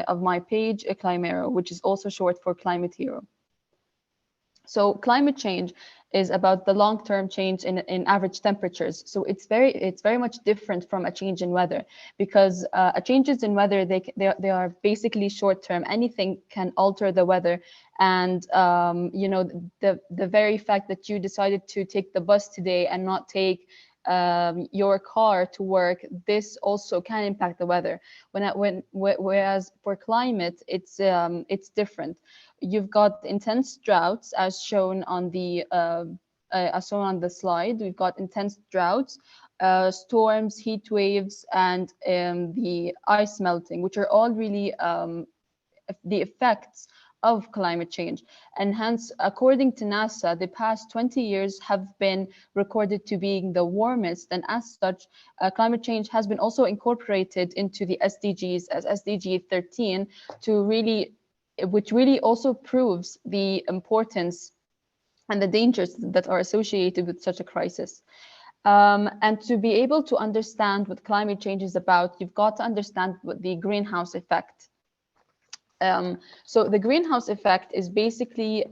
of my page, Climero, which is also short for Climate Hero. So climate change is about the long-term change in average temperatures. So it's very much different from a change in weather, because a changes in weather, they are basically short-term. Anything can alter the weather, and you know, the very fact that you decided to take the bus today and not take your car to work, this also can impact the weather. Whereas for climate, it's different. You've got intense droughts, as shown on the slide. We've got intense droughts, storms, heat waves, and the ice melting, which are all really the effects of climate change. And hence, according to NASA, the past 20 years have been recorded to being the warmest. And as such, climate change has been also incorporated into the SDGs as SDG 13 to really, which really also proves the importance and the dangers that are associated with such a crisis. And to be able to understand what climate change is about, you've got to understand what the greenhouse effect. So the greenhouse effect is basically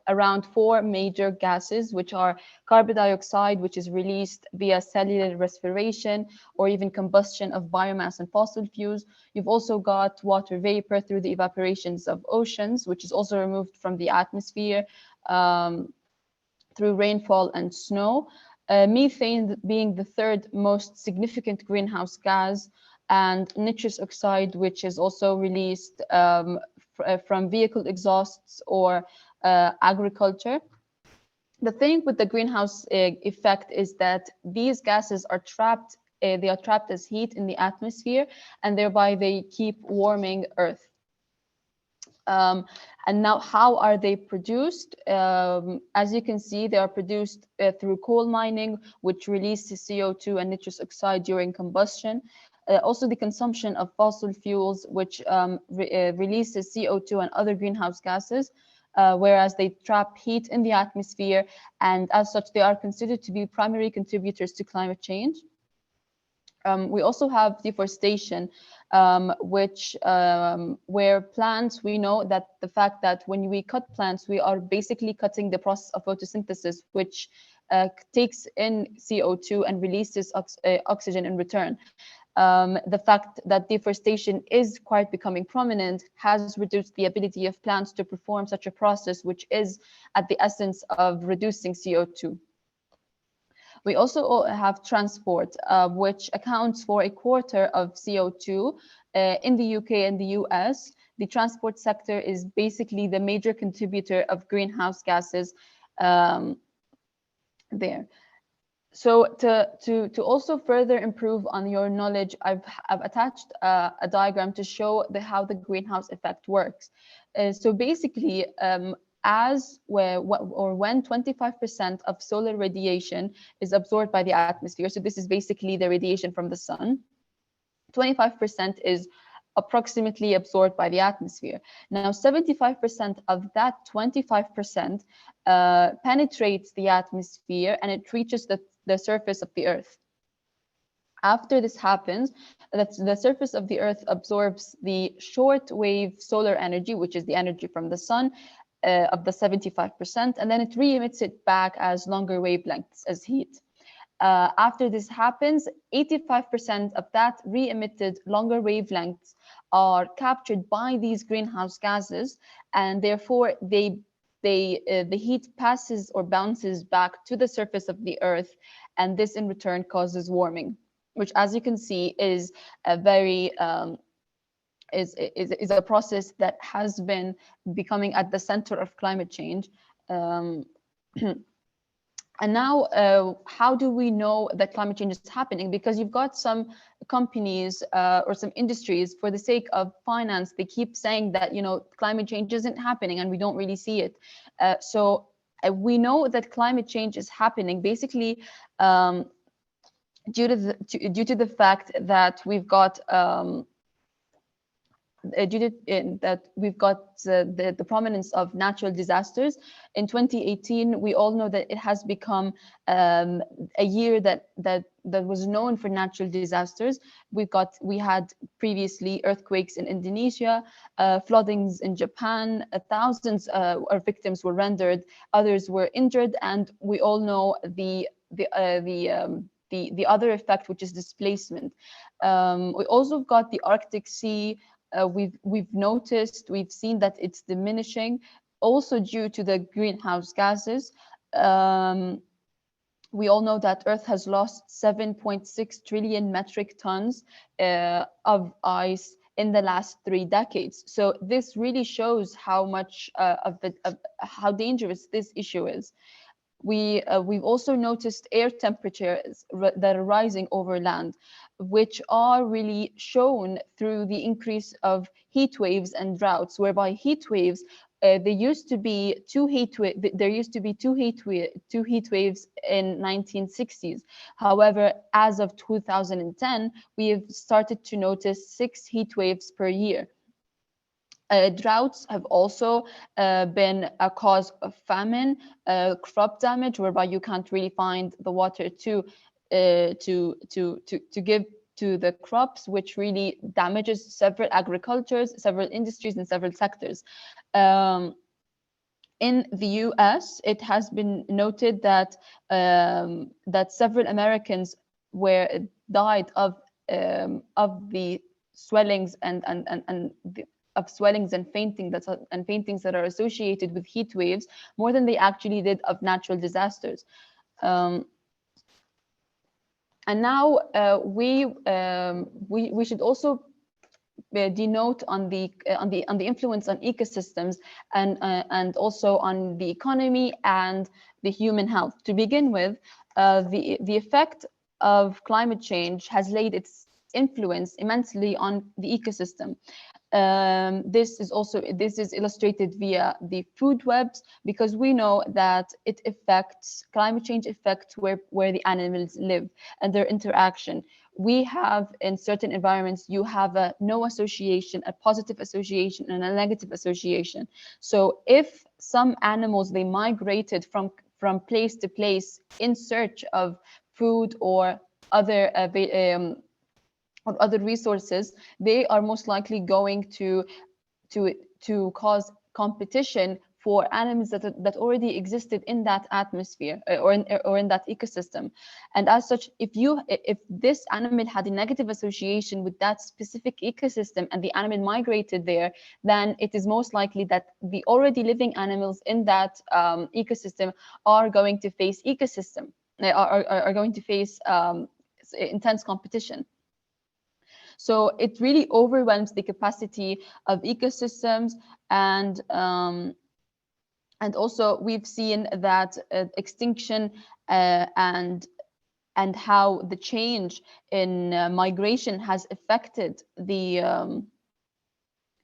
around 4 major gases, which are carbon dioxide, which is released via cellular respiration or even combustion of biomass and fossil fuels. You've also got water vapor through the evaporations of oceans, which is also removed from the atmosphere through rainfall and snow. Methane being the third most significant greenhouse gas, and nitrous oxide, which is also released from vehicle exhausts or agriculture. The thing with the greenhouse effect is that these gases are trapped, they are trapped as heat in the atmosphere, and thereby they keep warming Earth. And now, how are they produced? As you can see, they are produced through coal mining, which releases CO2 and nitrous oxide during combustion. Also the consumption of fossil fuels, which releases CO2 and other greenhouse gases, whereas they trap heat in the atmosphere, and as such, they are considered to be primary contributors to climate change. We also have deforestation, where plants, we know that the fact that when we cut plants, we are basically cutting the process of photosynthesis, which takes in CO2 and releases oxygen in return. The fact that deforestation is quite becoming prominent has reduced the ability of plants to perform such a process, which is at the essence of reducing CO2. We also have transport, which accounts for 1/4 of CO2 in the UK and the US. The transport sector is basically the major contributor of greenhouse gases there. So to also further improve on your knowledge, I've attached a diagram to show how the greenhouse effect works. So basically, when 25% of solar radiation is absorbed by the atmosphere, so this is basically the radiation from the sun, 25% is approximately absorbed by the atmosphere. Now, 75% of that 25% penetrates the atmosphere, and it reaches the surface of the Earth. After this happens, the surface of the Earth absorbs the short-wave solar energy, which is the energy from the sun, of the 75%, and then it re-emits it back as longer wavelengths, as heat. After this happens, 85% of that re-emitted longer wavelengths are captured by these greenhouse gases, and therefore the heat passes or bounces back to the surface of the Earth, and this in return causes warming, which, as you can see, is a very is a process that has been becoming at the center of climate change. And now, how do we know that climate change is happening? Because you've got some companies or some industries, for the sake of finance, they keep saying that, you know, climate change isn't happening and we don't really see it. So we know that climate change is happening basically due to the fact that we've got due to that we've got the prominence of natural disasters. In 2018, we all know that it has become a year that was known for natural disasters. We had previously earthquakes in Indonesia, floodings in Japan. Thousands of victims were rendered, others were injured, and we all know the other effect, which is displacement. We also got the Arctic Sea. We've seen that it's diminishing, also due to the greenhouse gases. We all know that Earth has lost 7.6 trillion metric tons of ice in the last 3 decades. So this really shows how much of how dangerous this issue is. We've also noticed air temperatures that are rising over land, which are really shown through the increase of heat waves and droughts, whereby heat waves, there used to be two heat waves in 1960s. However, as of 2010, we have started to notice 6 heat waves per year. Droughts have also been a cause of famine, crop damage, whereby you can't really find the water to give to the crops, which really damages several agricultures, several industries, and several sectors. In the U.S., it has been noted that that several Americans died of the swellings of swellings and faintings that are associated with heat waves, more than they actually did of natural disasters. And now we should also denote on the influence on ecosystems and also on the economy and the human health. To begin with, the effect of climate change has laid its influence immensely on the ecosystem. This is illustrated via the food webs, because we know that climate change affects where the animals live and their interaction. We have, in certain environments, you have a no association, a positive association, and a negative association. So if some animals, they migrated from place to place in search of food or other resources, they are most likely going to cause competition for animals that already existed in that atmosphere or in that ecosystem. And as such, if this animal had a negative association with that specific ecosystem and the animal migrated there, then it is most likely that the already living animals in that ecosystem are going to face intense competition. So it really overwhelms the capacity of ecosystems, and also we've seen that extinction and how the change in migration has affected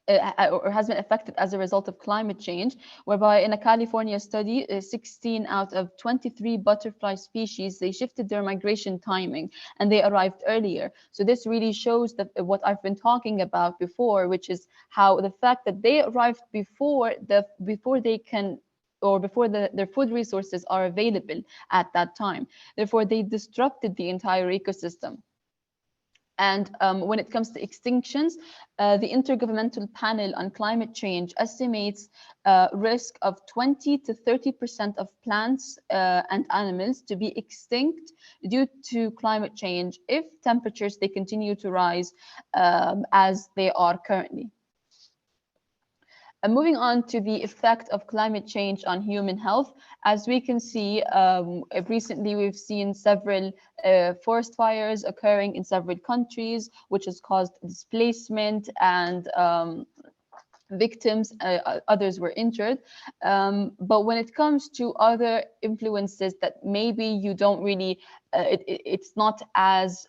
or has been affected as a result of climate change, whereby in a California study, 16 out of 23 butterfly species, they shifted their migration timing and they arrived earlier. So this really shows that what I've been talking about before, which is how the fact that they arrived before they can, or before their food resources are available at that time. Therefore, they disrupted the entire ecosystem. And when it comes to extinctions, the Intergovernmental Panel on Climate Change estimates risk of 20 to 30% of plants and animals to be extinct due to climate change if temperatures they continue to rise as they are currently. Moving on to the effect of climate change on human health, as we can see, recently we've seen several forest fires occurring in several countries, which has caused displacement and victims, others were injured. But when it comes to other influences that maybe you don't really, it's not as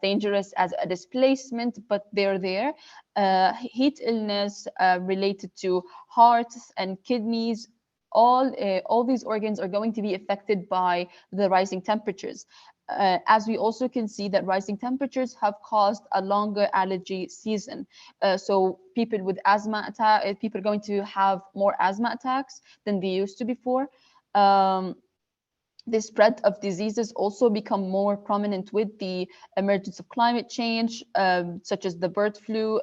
dangerous as a displacement, but they're there. Heat illness related to hearts and kidneys, all these organs are going to be affected by the rising temperatures. as we also can see that rising temperatures have caused a longer allergy season. So people with asthma attack, people are going to have more asthma attacks than they used to before. Um, the spread of diseases also become more prominent with the emergence of climate change, such as the bird flu,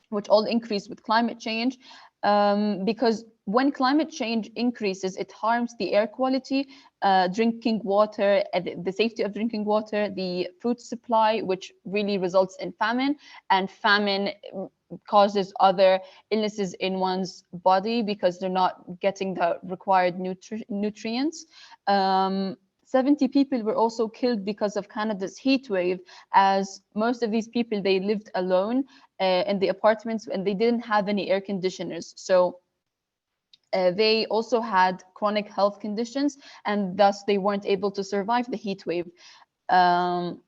which all increase with climate change, because when climate change increases, it harms the air quality, drinking water, the safety of drinking water, the food supply, which really results in famine, and famine causes other illnesses in one's body because they're not getting the required nutrients. 70 people were also killed because of Canada's heat wave, as most of these people, they lived alone in the apartments and they didn't have any air conditioners. So they also had chronic health conditions, and thus they weren't able to survive the heat wave. Um,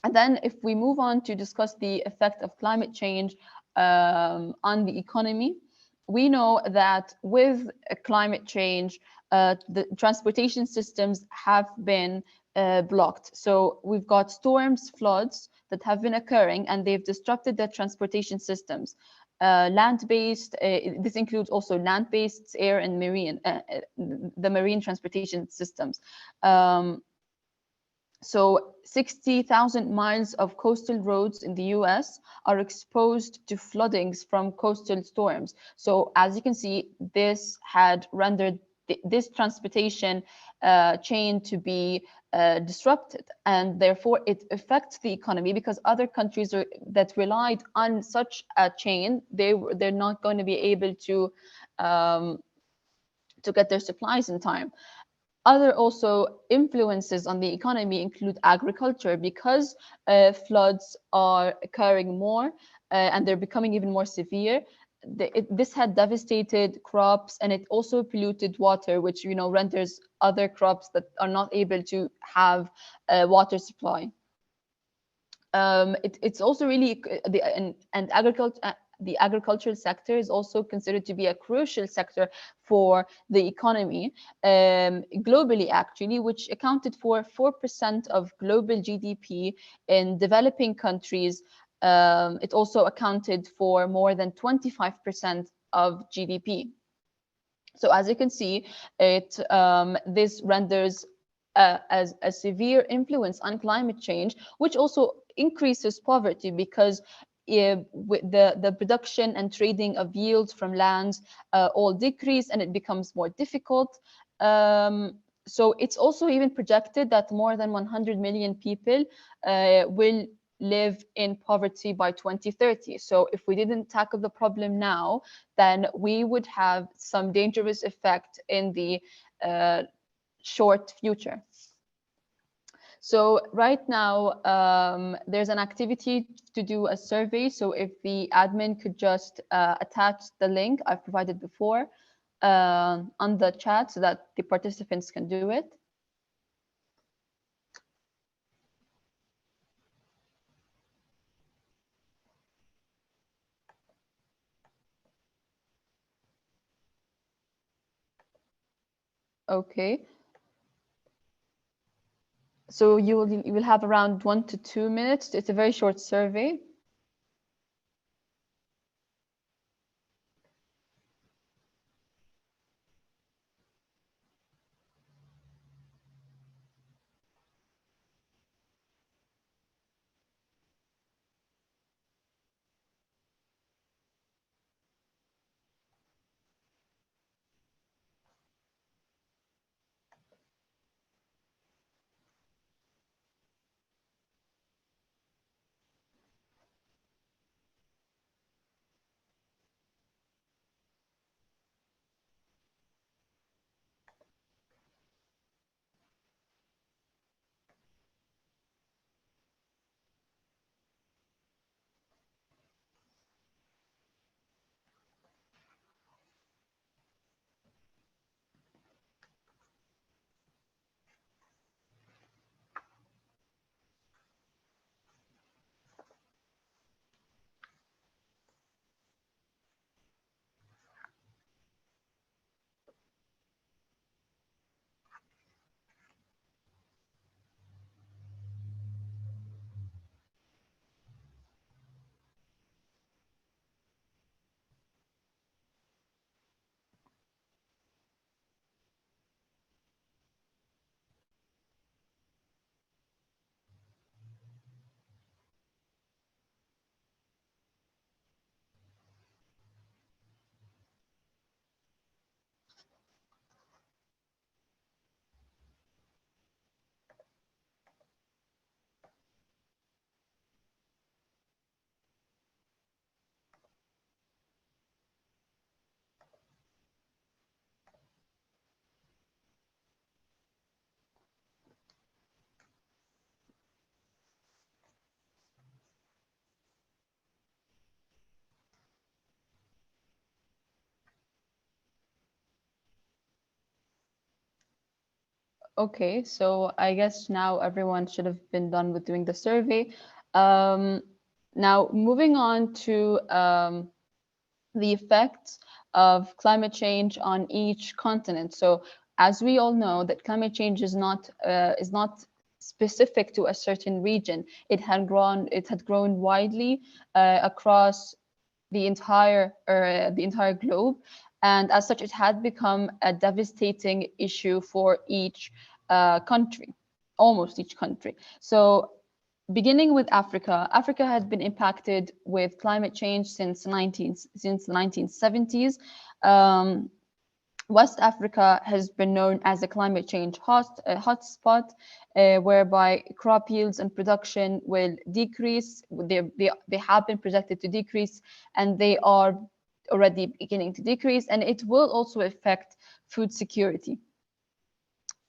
and then if we move on to discuss the effect of climate change on the economy, we know that with climate change, the transportation systems have been blocked. So we've got storms, floods that have been occurring, and they've disrupted the transportation systems. Land-based, this includes also land-based, air and marine, the marine transportation systems. So 60,000 miles of coastal roads in the US are exposed to floodings from coastal storms. So as you can see, this had rendered this transportation chain to be disrupted, and therefore it affects the economy, because other countries that relied on such a chain, they're not going to be able to get their supplies in time. Other also influences on the economy include agriculture, because floods are occurring more and they're becoming even more severe. This had devastated crops, and it also polluted water, which renders other crops that are not able to have water supply. It's also really and agriculture. The agricultural sector is also considered to be a crucial sector for the economy globally, actually, which accounted for 4% of global GDP in developing countries. It also accounted for more than 25% of GDP. So as you can see, this renders as a severe influence on climate change, which also increases poverty, because the production and trading of yields from lands all decrease, and it becomes more difficult. So it's also even projected that more than 100 million people will live in poverty by 2030. So if we didn't tackle the problem now, then we would have some dangerous effect in the short future. So right now, there's an activity to do a survey. So if the admin could just attach the link I've provided before on the chat so that the participants can do it. Okay. So you will have around 1 to 2 minutes. It's a very short survey. Okay, so I guess now everyone should have been done with doing the survey. Um, Now, moving on to the effects of climate change on each continent. So, as we all know, that climate change is not specific to a certain region. It had grown widely across the entire globe, and as such, it had become a devastating issue for each country, almost each country. So beginning with Africa, Africa had been impacted with climate change since the 1970s. Um, West Africa has been known as a climate change hotspot, whereby crop yields and production will decrease. They have been projected to decrease, and they are already beginning to decrease, and it will also affect food security.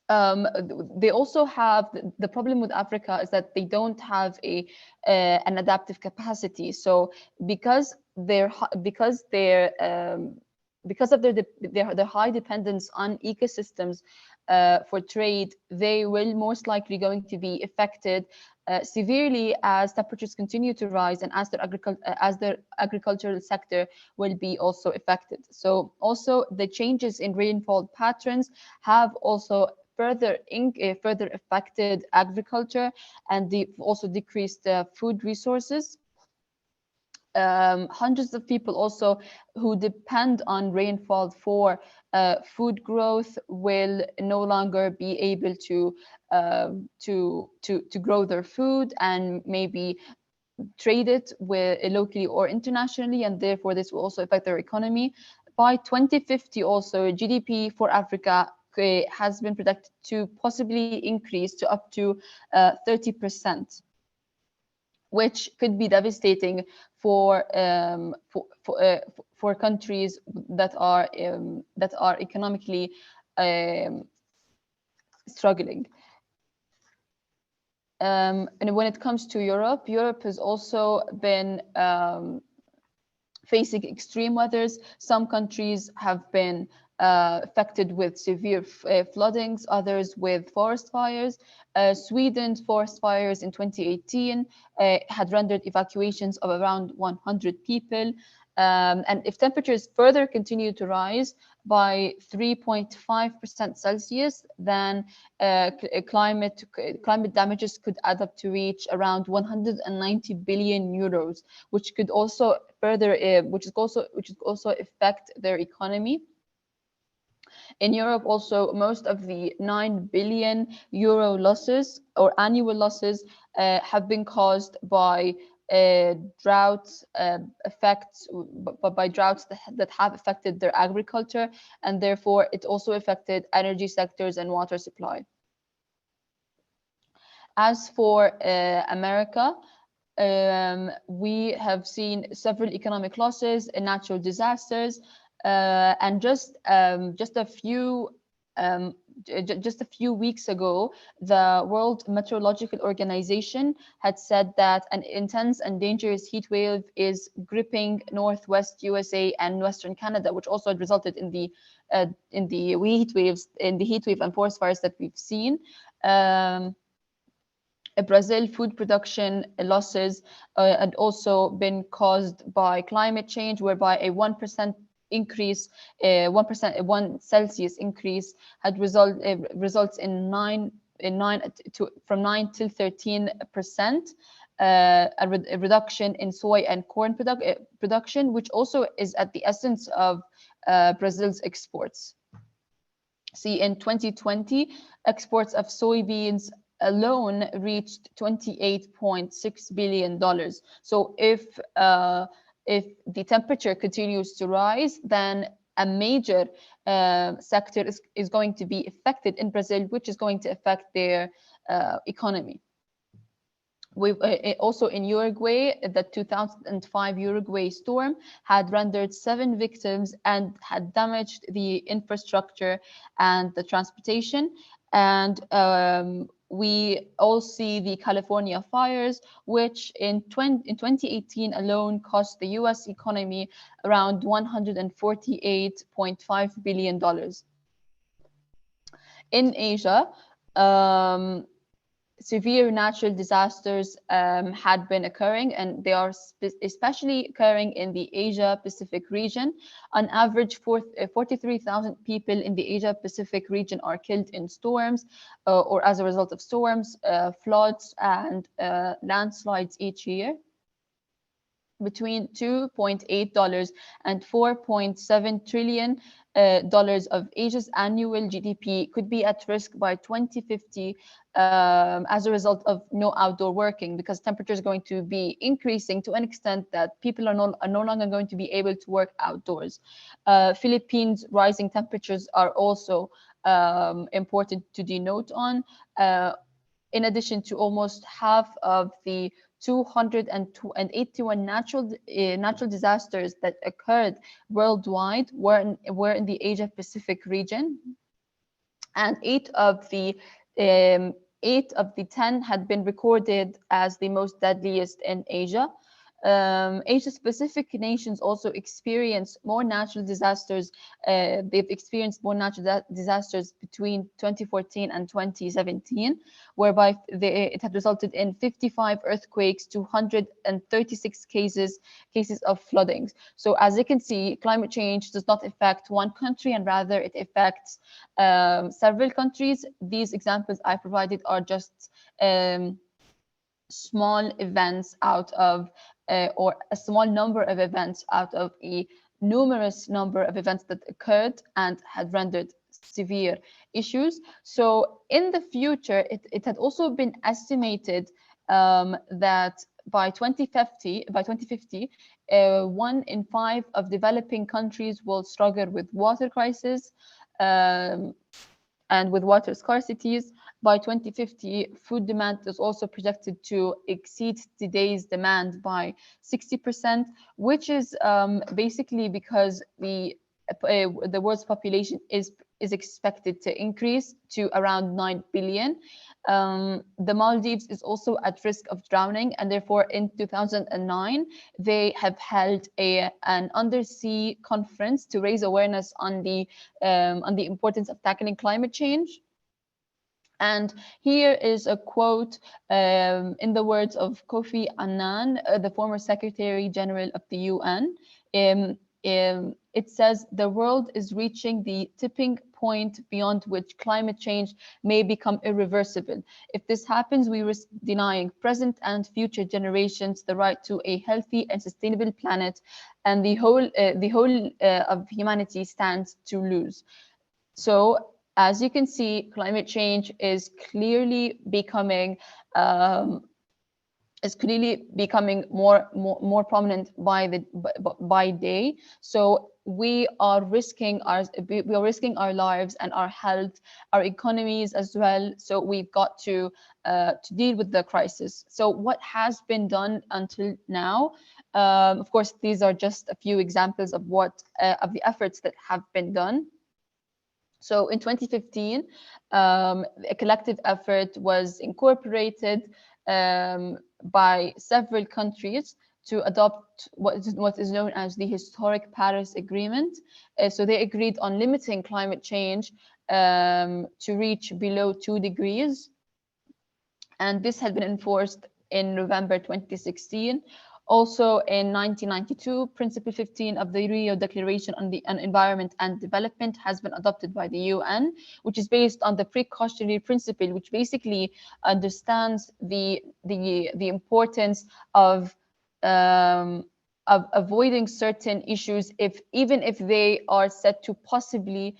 They also have the problem with Africa is that they don't have an adaptive capacity. So because they're because they're because of their high dependence on ecosystems for trade, they will most likely going to be affected severely as temperatures continue to rise and as their agricultural sector will be also affected. So also the changes in rainfall patterns have also further affected agriculture, and they also decreased food resources. Hundreds of people also who depend on rainfall for food growth will no longer be able to grow their food and maybe trade it with locally or internationally, and therefore this will also affect their economy. By 2050, also GDP for Africa has been predicted to possibly increase to up to 30%, which could be devastating for countries that are economically um, struggling. And when it comes to Europe, Europe has also been facing extreme weathers. Some countries have been affected with severe floodings, others with forest fires. Sweden's forest fires in 2018 had rendered evacuations of around 100 people. And if temperatures further continue to rise by 3.5% Celsius, then climate damages could add up to reach around 190 billion euros, which could also which is also affect their economy. In Europe, also, most of the 9 billion euro losses or annual losses have been caused by droughts effects, by droughts that have affected their agriculture, and therefore it also affected energy sectors and water supply. As for America, we have seen several economic losses and natural disasters, and just a few weeks ago, the World Meteorological Organization had said that an intense and dangerous heat wave is gripping Northwest USA and Western Canada, which also had resulted in the heat wave and forest fires that we've seen. Brazil food production losses had also been caused by climate change, whereby a 1% increase, 1 Celsius increase had results in from 9 till 13%. A reduction in soy and corn production, which also is at the essence of Brazil's exports. See, in 2020, exports of soybeans alone reached $28.6 billion. So if the temperature continues to rise, then a major sector is going to be affected in Brazil, which is going to affect their economy. We've also in Uruguay, the 2005 Uruguay storm had rendered 7 victims and had damaged the infrastructure and the transportation. And we all see the California fires, which in 2018 alone cost the US economy around $148.5 billion. In Asia, um, severe natural disasters had been occurring, and they are especially occurring in the Asia Pacific region. On average, 43,000 people in the Asia Pacific region are killed in storms or as a result of storms, floods, and landslides each year. Between $2.8 and $4.7 trillion dollars of Asia's annual GDP could be at risk by 2050 as a result of no outdoor working, because temperature is going to be increasing to an extent that people are no longer going to be able to work outdoors. Philippines' rising temperatures are also important to denote on. In addition to almost half of the 281 natural disasters that occurred worldwide were in the Asia Pacific region, and um, 8 of the 10 had been recorded as the most deadliest in Asia. Asia-Pacific nations also experience more natural disasters. They've experienced more natural disasters between 2014 and 2017, whereby it had resulted in 55 earthquakes, 236 cases of floodings. So as you can see, climate change does not affect one country, and rather it affects several countries. These examples I provided are just small events out of or a small number of events out of a numerous number of events that occurred and had rendered severe issues. So in the future, it had also been estimated that by 2050, 1 in 5 of developing countries will struggle with water crisis and with water scarcities. By 2050, food demand is also projected to exceed today's demand by 60%, which is basically because the world's population is expected to increase to around 9 billion. The Maldives is also at risk of drowning, and therefore in 2009 they have held an undersea conference to raise awareness on the importance of tackling climate change. And here is a quote in the words of Kofi Annan, the former Secretary General of the UN. It says, "The world is reaching the tipping point beyond which climate change may become irreversible. If this happens, we risk denying present and future generations the right to a healthy and sustainable planet, and the whole of humanity stands to lose." So as you can see, climate change is clearly becoming more prominent by day. So we are risking our lives and our health, our economies as well. So we've got to deal with the crisis. So what has been done until now? Of course, these are just a few examples of of the efforts that have been done. So in 2015, a collective effort was incorporated by several countries to adopt what is known as the Historic Paris Agreement. So they agreed on limiting climate change to reach below 2 degrees. And this had been enforced in November 2016. Also in 1992, Principle 15 of the Rio Declaration on the Environment and Development has been adopted by the UN, which is based on the precautionary principle, which basically understands the importance of avoiding certain issues even if they are said to possibly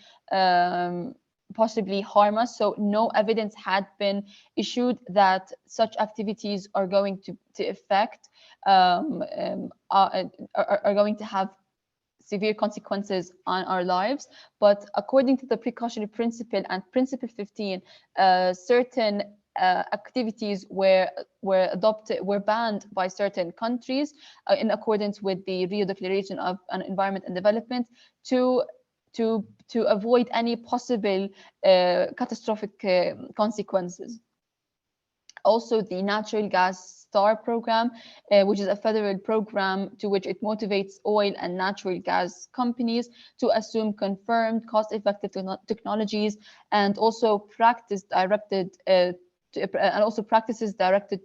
harm us. So no evidence had been issued that such activities are going to affect are going to have severe consequences on our lives. But according to the precautionary principle and Principle 15, certain activities were banned by certain countries in accordance with the Rio Declaration of Environment and Development to avoid any possible catastrophic consequences. Also, the natural gas STAR program, which is a federal program to which it motivates oil and natural gas companies to assume confirmed cost-effective technologies, and also practices directed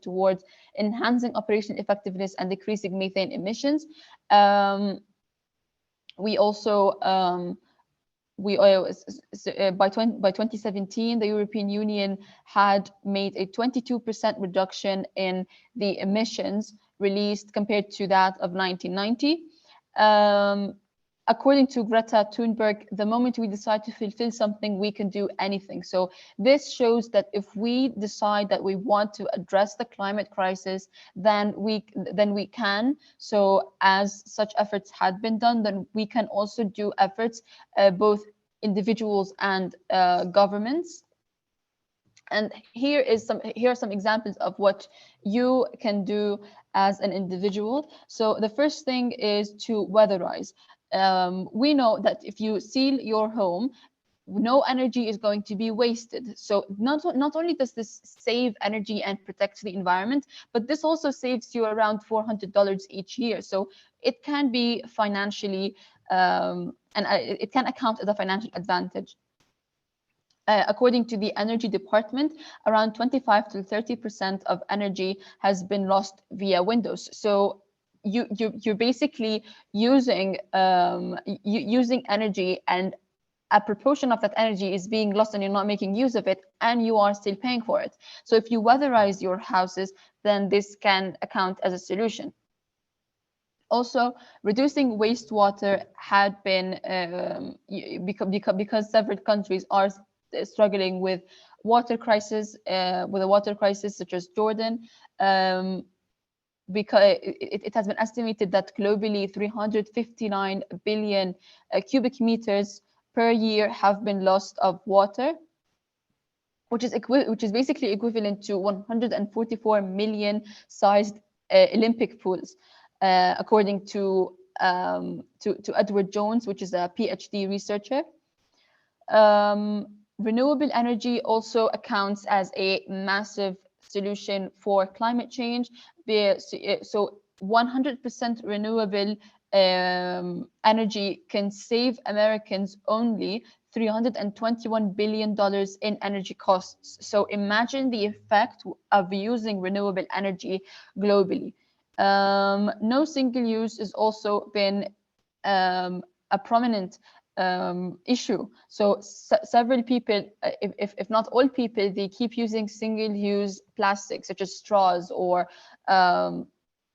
towards enhancing operational effectiveness and decreasing methane emissions. We also by 2017, the European Union had made a 22% reduction in the emissions released compared to that of 1990. According to Greta Thunberg, the moment we decide to fulfill something, we can do anything. So this shows that if we decide that we want to address the climate crisis, then we can. So as such efforts had been done, then we can also do efforts, both individuals and governments. And here are some examples of what you can do as an individual. So the first thing is to weatherize. We know that if you seal your home, no energy is going to be wasted. So not only does this save energy and protect the environment, but this also saves you around $400 each year. So it can be financially, and it can account as a financial advantage. According to the Energy Department, around 25 to 30% of energy has been lost via windows. So you're basically using using energy, and a proportion of that energy is being lost and you're not making use of it, and you are still paying for it. So if you weatherize your houses, then this can account as a solution. Also, reducing wastewater had been because several countries are struggling with water crisis, with a water crisis such as Jordan. Because it has been estimated that globally 359 billion cubic meters per year have been lost of water, which is basically equivalent to 144 million sized Olympic pools, according to Edward Jones, which is a PhD researcher. Renewable energy also accounts as a massive solution for climate change. So 100% renewable energy can save Americans only $321 billion in energy costs. So imagine the effect of using renewable energy globally. No single use has also been a prominent issue. So several people, if not all people, they keep using single-use plastics such as straws or